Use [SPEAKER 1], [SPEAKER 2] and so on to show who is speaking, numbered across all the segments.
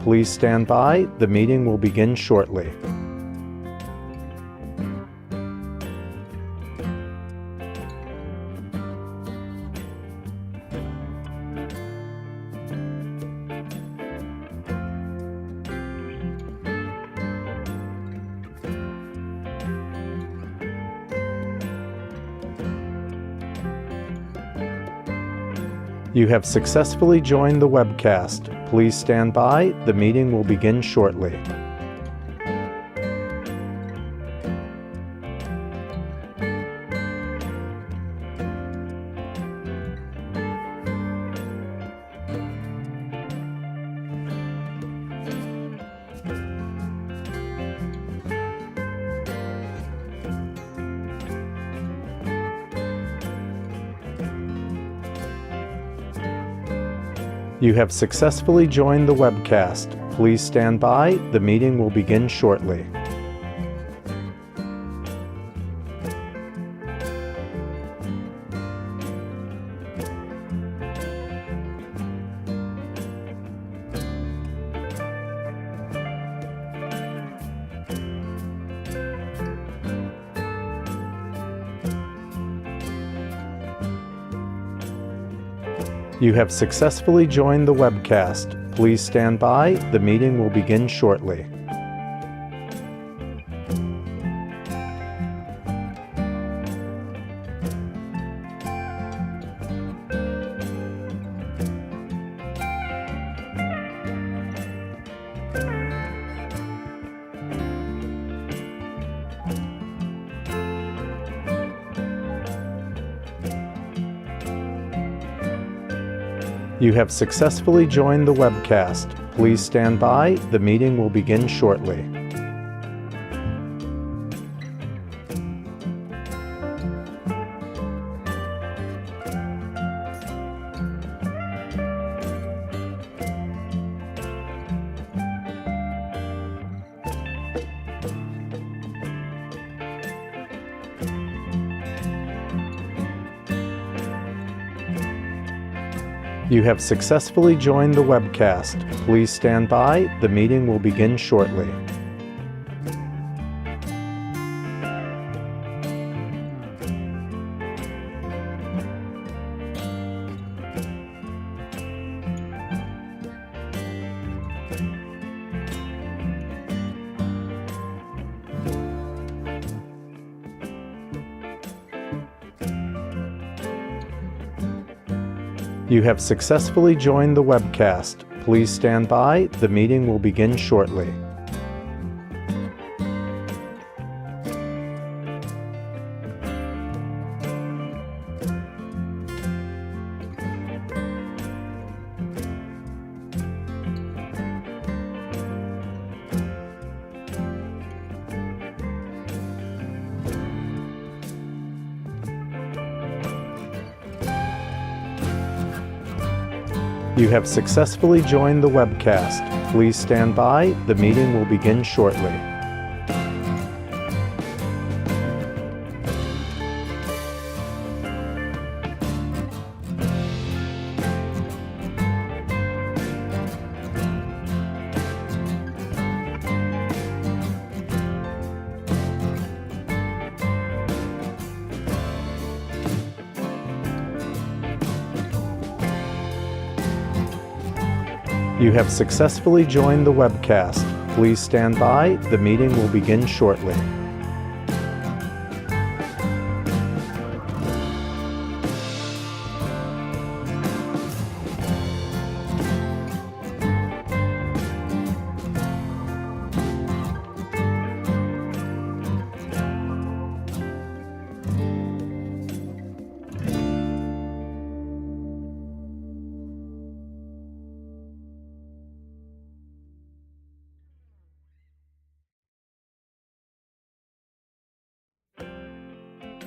[SPEAKER 1] Please stand by. The meeting will begin shortly. You have successfully joined the webcast. Please stand by. The meeting will begin shortly. You have successfully joined the webcast. Please stand by. The meeting will begin shortly. You have successfully joined the webcast. Please stand by. The meeting will begin shortly. You have successfully joined the webcast. Please stand by. The meeting will begin shortly. You have successfully joined the webcast. Please stand by. The meeting will begin shortly. You have successfully joined the webcast. Please stand by. The meeting will begin shortly. You have successfully joined the webcast. Please stand by. The meeting will begin shortly. You have successfully joined the webcast. Please stand by. The meeting will begin shortly.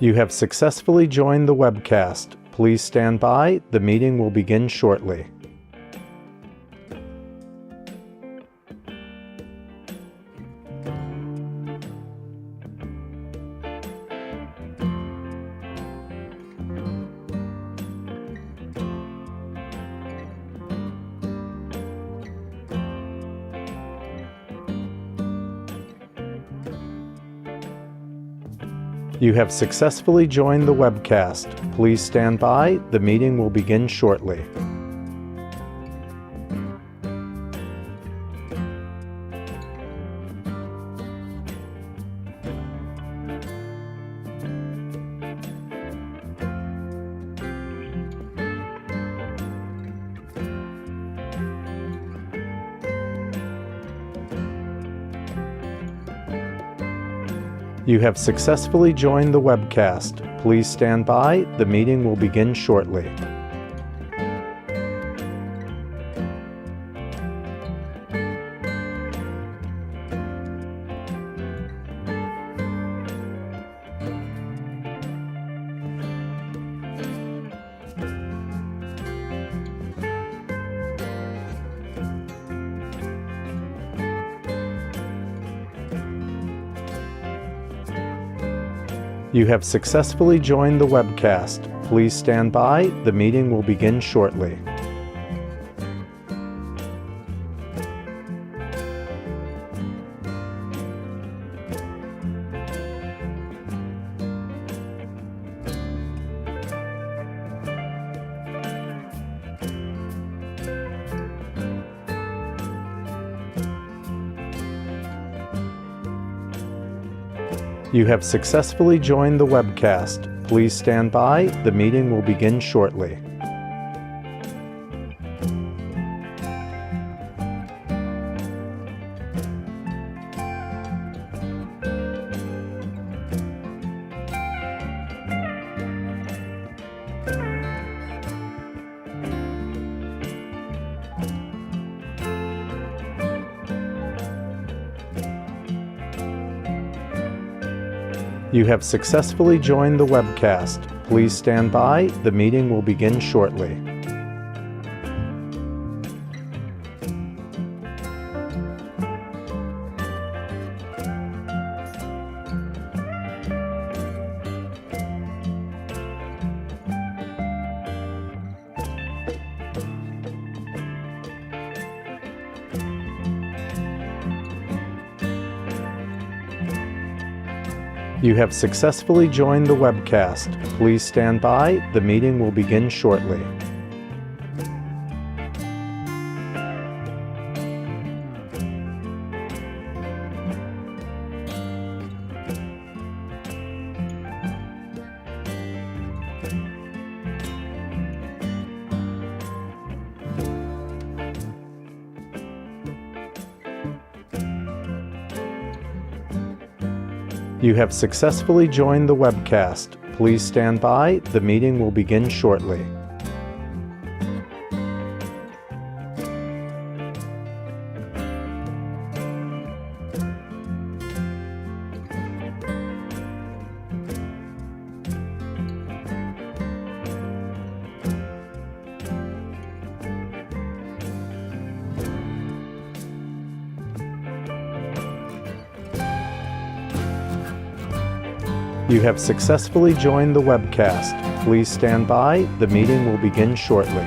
[SPEAKER 1] You have successfully joined the webcast. Please stand by. The meeting will begin shortly. You have successfully joined the webcast. Please stand by. The meeting will begin shortly. You have successfully joined the webcast. Please stand by. The meeting will begin shortly. You have successfully joined the webcast. Please stand by. The meeting will begin shortly. You have successfully joined the webcast. Please stand by. The meeting will begin shortly. You have successfully joined the webcast. Please stand by. The meeting will begin shortly. You have successfully joined the webcast. Please stand by. The meeting will begin shortly. You have successfully joined the webcast. Please stand by. The meeting will begin shortly. You have successfully joined the webcast. Please stand by. The meeting will begin shortly.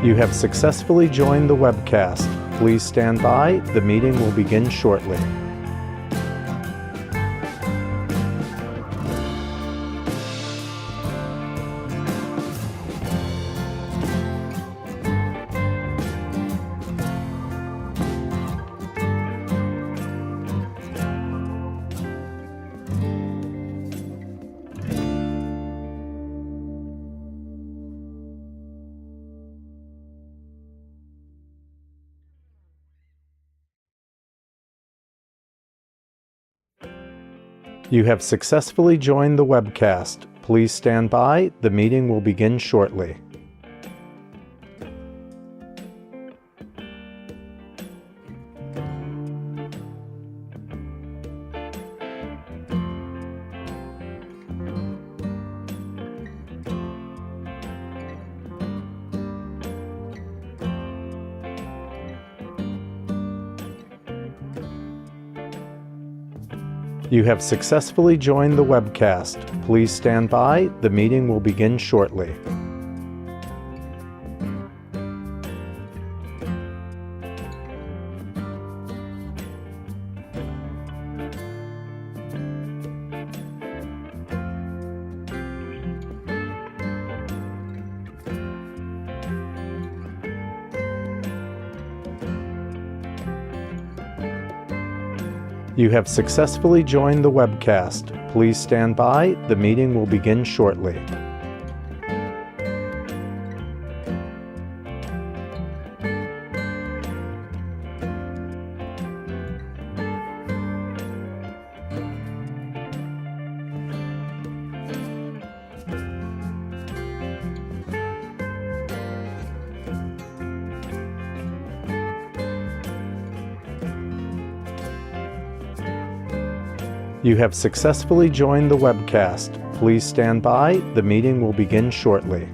[SPEAKER 1] You have successfully joined the webcast. Please stand by. The meeting will begin shortly. You have successfully joined the webcast. Please stand by. The meeting will begin shortly. You have successfully joined the webcast. Please stand by. The meeting will begin shortly. You have successfully joined the webcast. Please stand by. The meeting will begin shortly. You have successfully joined the webcast. Please stand by. The meeting will begin shortly.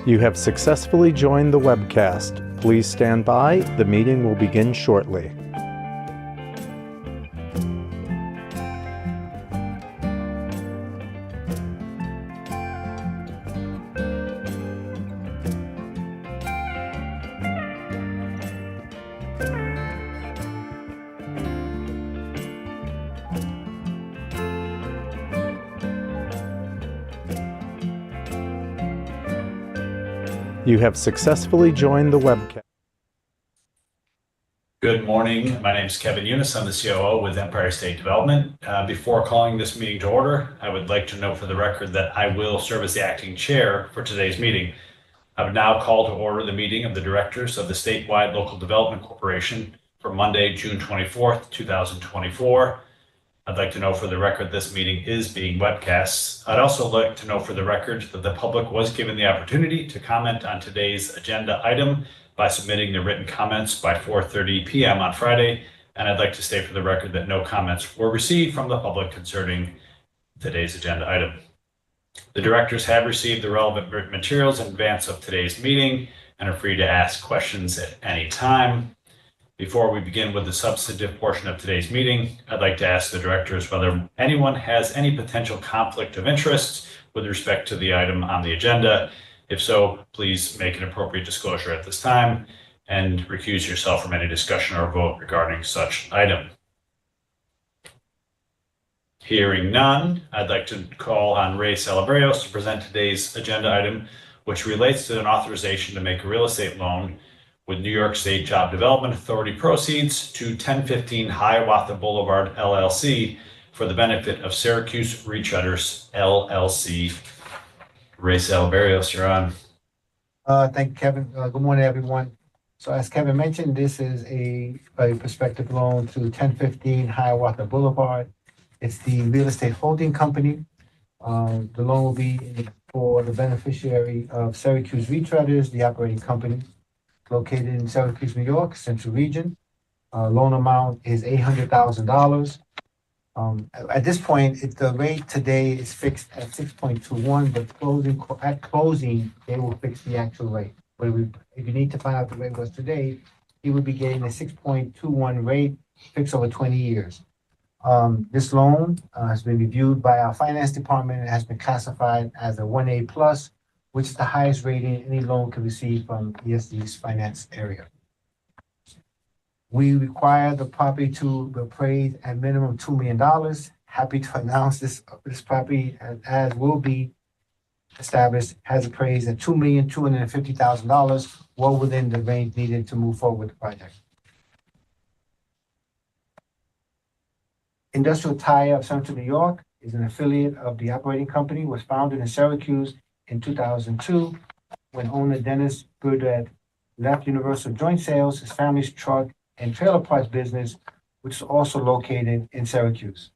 [SPEAKER 1] You have successfully joined the webcast. Please stand by. The meeting will begin shortly. You have successfully joined the webcast.
[SPEAKER 2] Good morning. My name is Kevin Eunice. I'm the COO with Empire State Development. Before calling this meeting to order, I would like to note for the record that I will serve as the acting chair for today's meeting. I would now call to order the meeting of the directors of the Statewide Local Development Corporation for Monday, June 24th, 2024. I'd like to know for the record this meeting is being webcast. I'd also like to know for the record that the public was given the opportunity to comment on today's agenda item by submitting their written comments by 4:30 p.m. on Friday. And I'd like to state for the record that no comments were received from the public concerning today's agenda item. The directors have received the relevant written materials in advance of today's meeting and are free to ask questions at any time. Before we begin with the substantive portion of today's meeting, I'd like to ask the directors whether anyone has any potential conflict of interest with respect to the item on the agenda. If so, please make an appropriate disclosure at this time and recuse yourself from any discussion or vote regarding such item. Hearing none, I'd like to call on Ray Salabrios to present today's agenda item, which relates to an authorization to make a real estate loan with New York State Job Development Authority proceeds to 1015 Hiawatha Boulevard, LLC, for the benefit of Syracuse Retreaders, LLC. Ray Salabrios, you're on.
[SPEAKER 3] Thank you, Kevin. Good morning, everyone. So as Kevin mentioned, this is a prospective loan to 1015 Hiawatha Boulevard. It's the real estate holding company. The loan will be for the beneficiary of Syracuse Retreaders, the operating company, located in Syracuse, New York, Central Region. Loan amount is $800,000. At this point, the rate today is fixed at 6.21, but at closing, they will fix the actual rate. But if you need to find out the rate was today, you would be getting a 6.21 rate fixed over 20 years. This loan has been reviewed by our finance department and has been classified as a 1A plus, which is the highest rating any loan can receive from ESD's finance area. We require the property to appraise at minimum $2 million. Happy to announce this property, as will be established, has appraised at $2,250,000, well within the range needed to move forward with the project. Industrial Tire of Central New York is an affiliate of the operating company, was founded in Syracuse in 2002, when owner Dennis Burdett left Universal Joint Sales, his family's truck and trailer parts business, which is also located in Syracuse.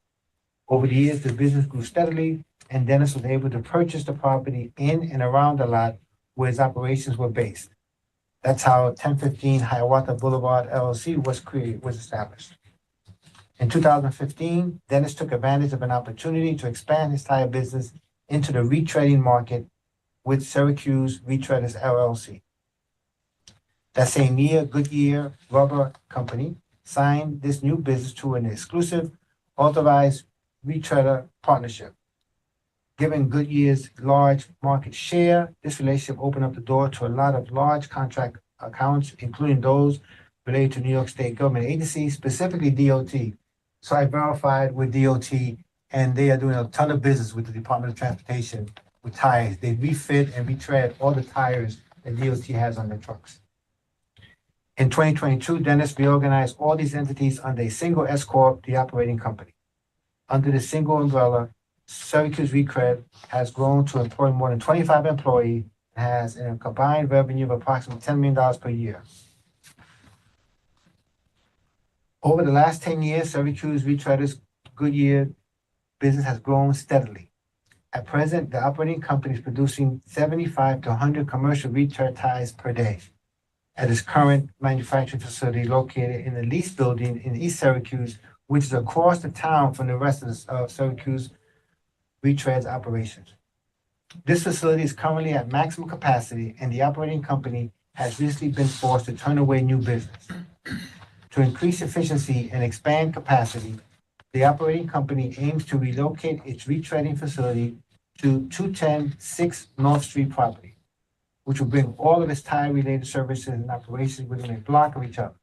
[SPEAKER 3] Over the years, the business grew steadily, and Dennis was able to purchase the property in and around the lot where his operations were based. That's how 1015 Hiawatha Boulevard LLC was established. In 2015, Dennis took advantage of an opportunity to expand his tire business into the retreading market with Syracuse Retreaders LLC. That same year, Goodyear Rubber Company signed this new business to an exclusive authorized retreader partnership. Given Goodyear's large market share, this relationship opened up the door to a lot of large contract accounts, including those related to New York State government agencies, specifically DOT. So I verified with DOT, and they are doing a ton of business with the Department of Transportation with tires. They refit and retread all the tires that DOT has on their trucks. In 2022, Dennis reorganized all these entities under a single S Corp, the operating company. Under the single umbrella, Syracuse Retread has grown to employ more than 25 employees and has a combined revenue of approximately $10 million per year. Over the last 10 years, Syracuse Retreaders Goodyear business has grown steadily. At present, the operating company is producing 75 to 100 commercial retread tires per day at its current manufacturing facility located in the leased building in East Syracuse, which is across the town from the rest of Syracuse Retread's operations. This facility is currently at maximum capacity, and the operating company has recently been forced to turn away new business. To increase efficiency and expand capacity, the operating company aims to relocate its retreading facility to 210 6 North Street property, which will bring all of its tire-related services and operations within a block of each other.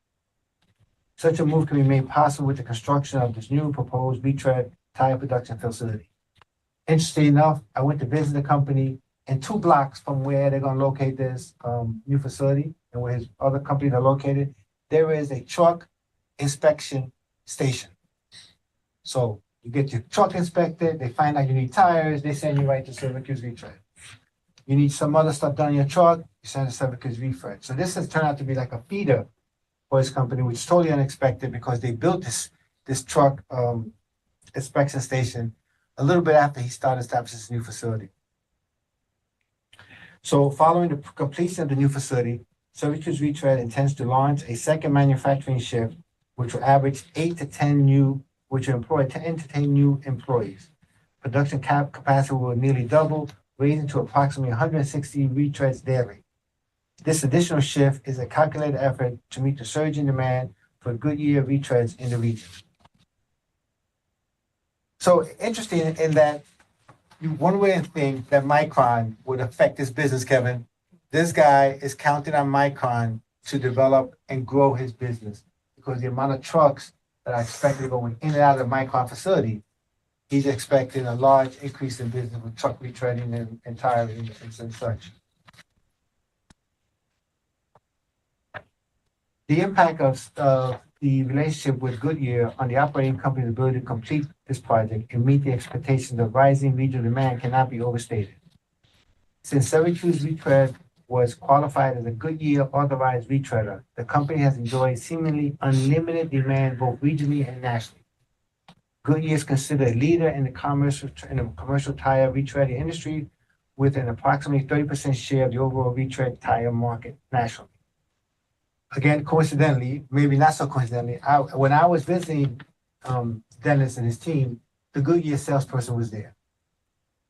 [SPEAKER 3] Such a move can be made possible with the construction of this new proposed retread tire production facility. Interesting enough, I went to visit the company, and 2 blocks from where they're going to locate this new facility and where his other companies are located, there is a truck inspection station. So you get your truck inspected, they find out you need tires, they send you right to Syracuse Retread. You need some other stuff done on your truck, you send it to Syracuse Retread. So this has turned out to be like a feeder for his company, which is totally unexpected because they built this truck inspection station a little bit after he started establishing this new facility. So following the completion of the new facility, Syracuse Retread intends to launch a second manufacturing shift, which will average 8 to 10 new, which will employ 10 to 10 new employees. Production capacity will nearly double, raising to approximately 160 retreads daily. This additional shift is a calculated effort to meet the surge in demand for Goodyear retreads in the region. So interesting in that one way to think that Micron would affect this business, Kevin. This guy is counting on Micron to develop and grow his business because the amount of trucks that are expected going in and out of the Micron facility, he's expecting a large increase in business with truck retreading and tiring and such. The impact of the relationship with Goodyear on the operating company's ability to complete this project and meet the expectations of rising regional demand cannot be overstated. Since Syracuse Retread was qualified as a Goodyear authorized retreader, the company has enjoyed seemingly unlimited demand both regionally and nationally. Goodyear is considered a leader in the commercial tire retreading industry with an approximately 30% share of the overall retread tire market nationally. Again, coincidentally, maybe not so coincidentally, when I was visiting Dennis and his team, the Goodyear salesperson was there.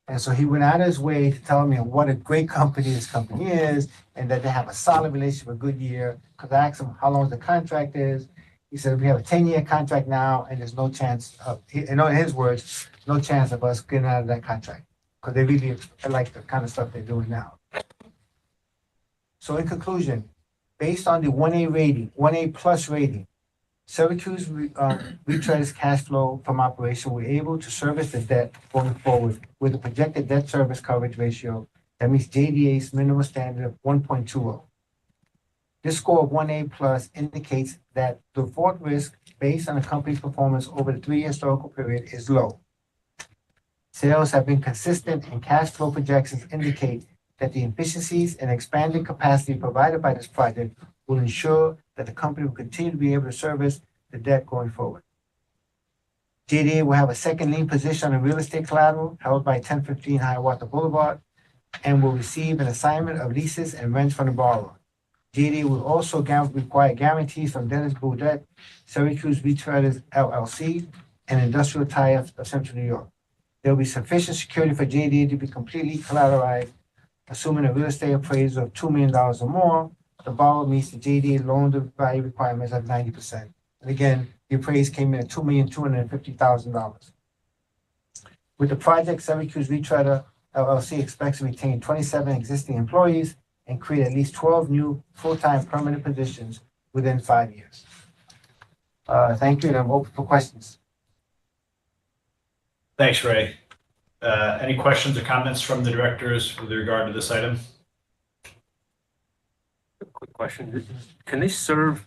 [SPEAKER 3] And so he went out of his way to tell me what a great company this company is and that they have a solid relationship with Goodyear. Because I asked him how long the contract is. He said, we have a 10-year contract now and there's no chance of, in his words, no chance of us getting out of that contract. Because they really like the kind of stuff they're doing now. So in conclusion, based on the 1A rating, 1A plus rating, Syracuse Retread's cash flow from operation were able to service the debt going forward with a projected debt service coverage ratio that meets JDA's minimum standard of 1.20. This score of 1A plus indicates that the default risk based on the company's performance over the 3-year historical period is low. Sales have been consistent and cash flow projections indicate that the efficiencies and expanded capacity provided by this project will ensure that the company will continue to be able to service the debt going forward. JDA will have a second lien position on real estate collateral held by 1015 Hiawatha Boulevard and will receive an assignment of leases and rents from the borrower. JD will also require guarantees from Dennis Boudet, Syracuse Retreaders LLC, and Industrial Tire of Central New York. There will be sufficient security for JD to be completely collateralized, assuming a real estate appraisal of $2 million or more. The borrower meets the JD loan-to-value requirements of 90%. And again, the appraisal came in at $2,250,000. With the project, Syracuse Retreader LLC expects to retain 27 existing employees and create at least 12 new full-time permanent positions within 5 years. Thank you, and I'm open for questions.
[SPEAKER 2] Thanks, Ray. Any questions or comments from the directors with regard to this item?
[SPEAKER 4] A quick question. Can they service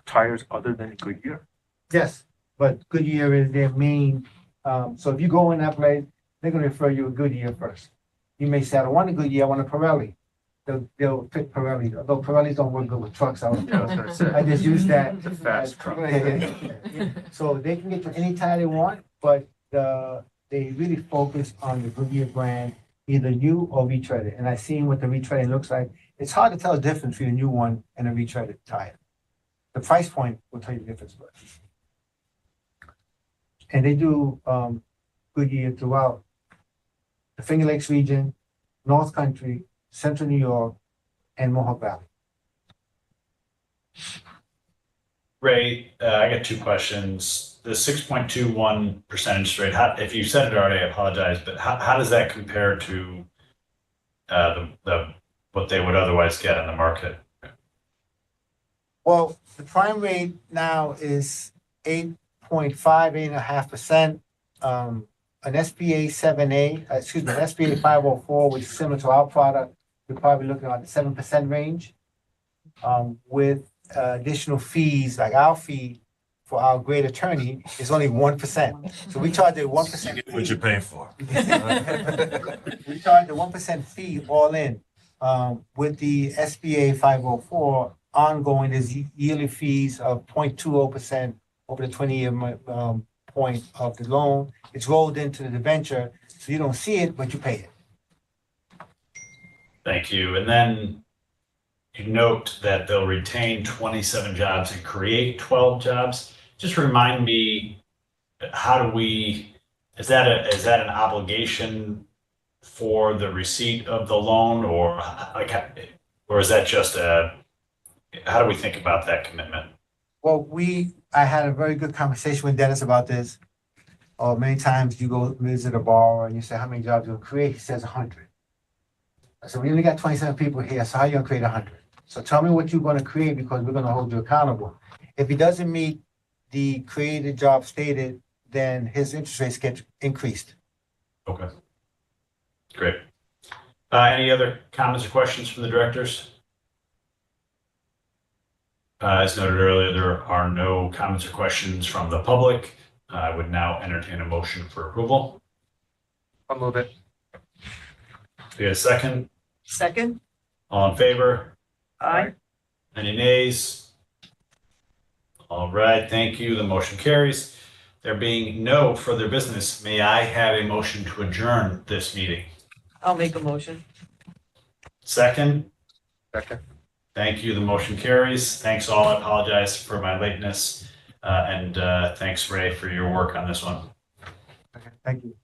[SPEAKER 4] tires other than Goodyear?
[SPEAKER 3] Yes, but Goodyear is their main, so if you go in that place, they're gonna refer you to Goodyear first. You may say, I don't want a Goodyear, I want a Pirelli. They'll pick Pirelli, although Pirellis don't work good with trucks. I just use that.
[SPEAKER 4] It's a fast truck.
[SPEAKER 3] So they can get to any tire they want, but they really focus on the Goodyear brand, either new or retreaded. And I've seen what the retreaded looks like. It's hard to tell the difference between a new one and a retreaded tire. The price point will tell you the difference. And they do Goodyear throughout the Finger Lakes region, North Country, Central New York, and Mohawk Valley.
[SPEAKER 2] Ray, I got two questions. The 6.21% interest rate, if you said it already, I apologize, but how does that compare to what they would otherwise get in the market?
[SPEAKER 3] Well, the prime rate now is 8.5%. An SBA 7A, an SBA 504, which is similar to our product, we're probably looking at the 7% range. With additional fees, like our fee for our great attorney is only 1%. So we charge a 1%.
[SPEAKER 5] You get what you're paying for.
[SPEAKER 3] We charge a 1% fee all in. With the SBA 504, ongoing is yearly fees of 0.20% over the 20-year point of the loan. It's rolled into the debenture, so you don't see it, but you pay it.
[SPEAKER 2] Thank you. And then you note that they'll retain 27 jobs and create 12 jobs. Just remind me, is that an obligation for the receipt of the loan, or is that just how do we think about that commitment?
[SPEAKER 3] Well, I had a very good conversation with Dennis about this. Many times you go visit a bar and you say, how many jobs you'll create? He says 100. I said, we only got 27 people here, so how are you gonna create 100? So tell me what you're gonna create, because we're gonna hold you accountable. If he doesn't meet the created job stated, then his interest rates get increased.
[SPEAKER 2] Okay. Great. Any other comments or questions from the directors? As noted earlier, there are no comments or questions from the public. I would now entertain a motion for approval.
[SPEAKER 4] I'll move it.
[SPEAKER 2] Do you have a second?
[SPEAKER 6] Second?
[SPEAKER 2] All in favor?
[SPEAKER 6] Aye.
[SPEAKER 2] Any nays? All right, thank you. The motion carries. There being no further business, may I have a motion to adjourn this meeting?
[SPEAKER 6] I'll make a motion.
[SPEAKER 2] Second?
[SPEAKER 4] Second.
[SPEAKER 2] Thank you. The motion carries. Thanks all. I apologize for my lateness. And thanks, Ray, for your work on this one.
[SPEAKER 3] Okay, thank you.